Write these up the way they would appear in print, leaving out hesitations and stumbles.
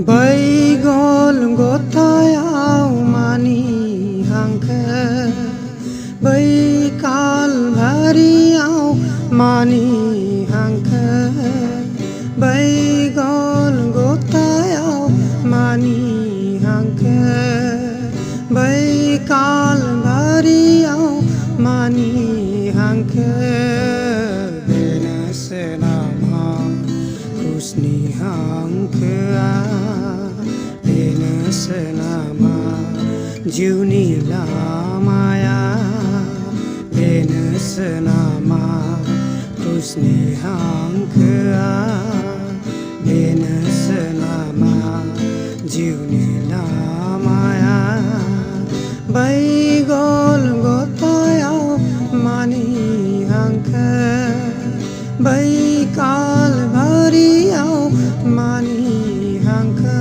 bagel गथायाव मानि हांखो Baikal भारियाव मानि हांखो बैगल गथायाव मानि हांखो बैकाल भारियाव मानि हांखो बेनोसो नामा कृष्णनि हांखोआ बेनोसो नामा जिउनि लामाया बेनोसो नामा कृष्णनि हांखोआ बेनोसो नामा जिउनि लामाया बैगल गथायाव मानि हांखो बैकाल भारियाव मानि हांखो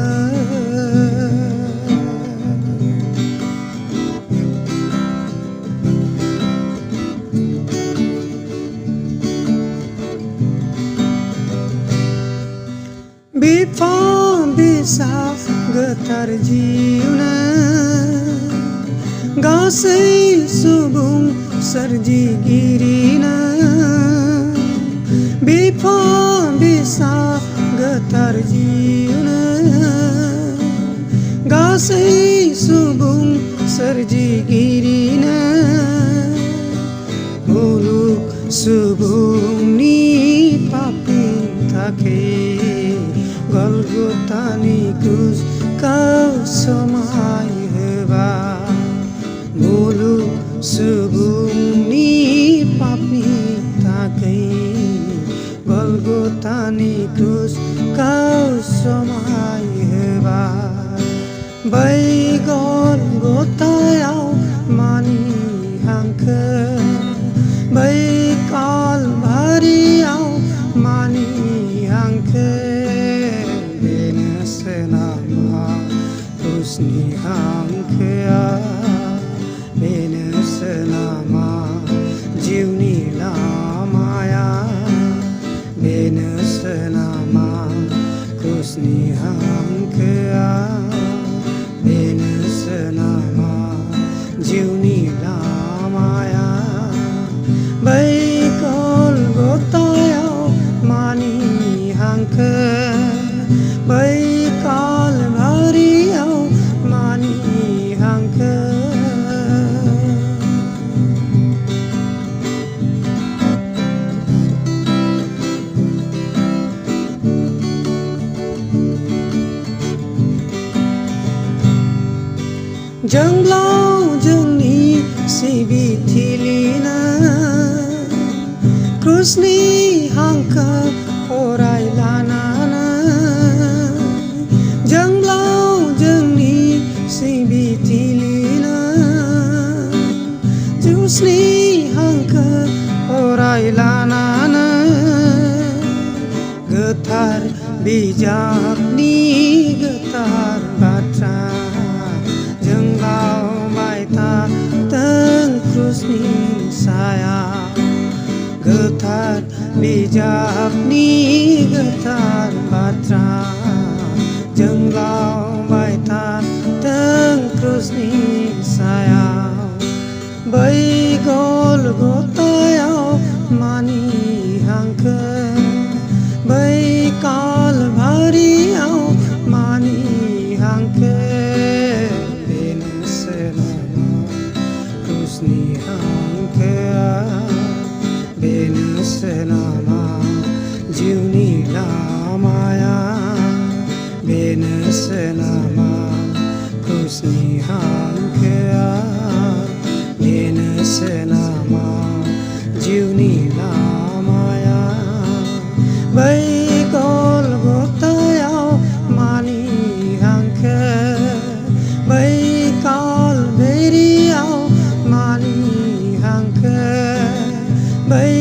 बिफा बिसा गोथार जिउनो गासै सुबुं सोरजिगिरिनो बिफा बिसा गोथार जिउनो गासै सुबुं सोरजिगिरिनो मुलुग सुबुंनि पापनि थाखाय गलगथानि क्रुजखौ समायहोबाय मुलुग सुबुंनि पापनि थाखाय गलगथानि क्रुजखौ समायहोबाय बै गलगथायाव मानि हांखो बै कालभारियाव मानि हांखो बेनोसो नामा कृष्णनि हांखोआ बेनोसो नामा जिउनि लामाया बेनोसो नामा कृष्णनि हांखोआ बेनोसो नामा जिउनि लामाया बै गलगथायाव मानि हांखो बै कालभारियाव मानि हांखो जोंब्लाव जोंनि सिबिथिलिनो कृष्णनि हांखो अराय लानानै जोंब्लाव जोंनि सिबिथिलिनो कृष्णनि हांखो अराय लानानै गोथार बिजाबनि गोथार बाथ्रा जोंलावबाय थाथों कृष्णनि सायाव गोथार बिजाबनि गोथार बाथ्रा जोंलावबाय थाथों कृष्णनि सायाव बै गलगथायाव मानि हांखो बै कालभारियाव मानि हांखो बेनोसो नामा कृष्णनि हांखोआ बेनोसो नामा जिउनि लामाया बेनोसो नामा कृष्णनि हांखोआ बेनोसो नामा जिउनि लामाया बै गलगथायाव मानि हांखो बै कालभारियाव मानि हांखो बै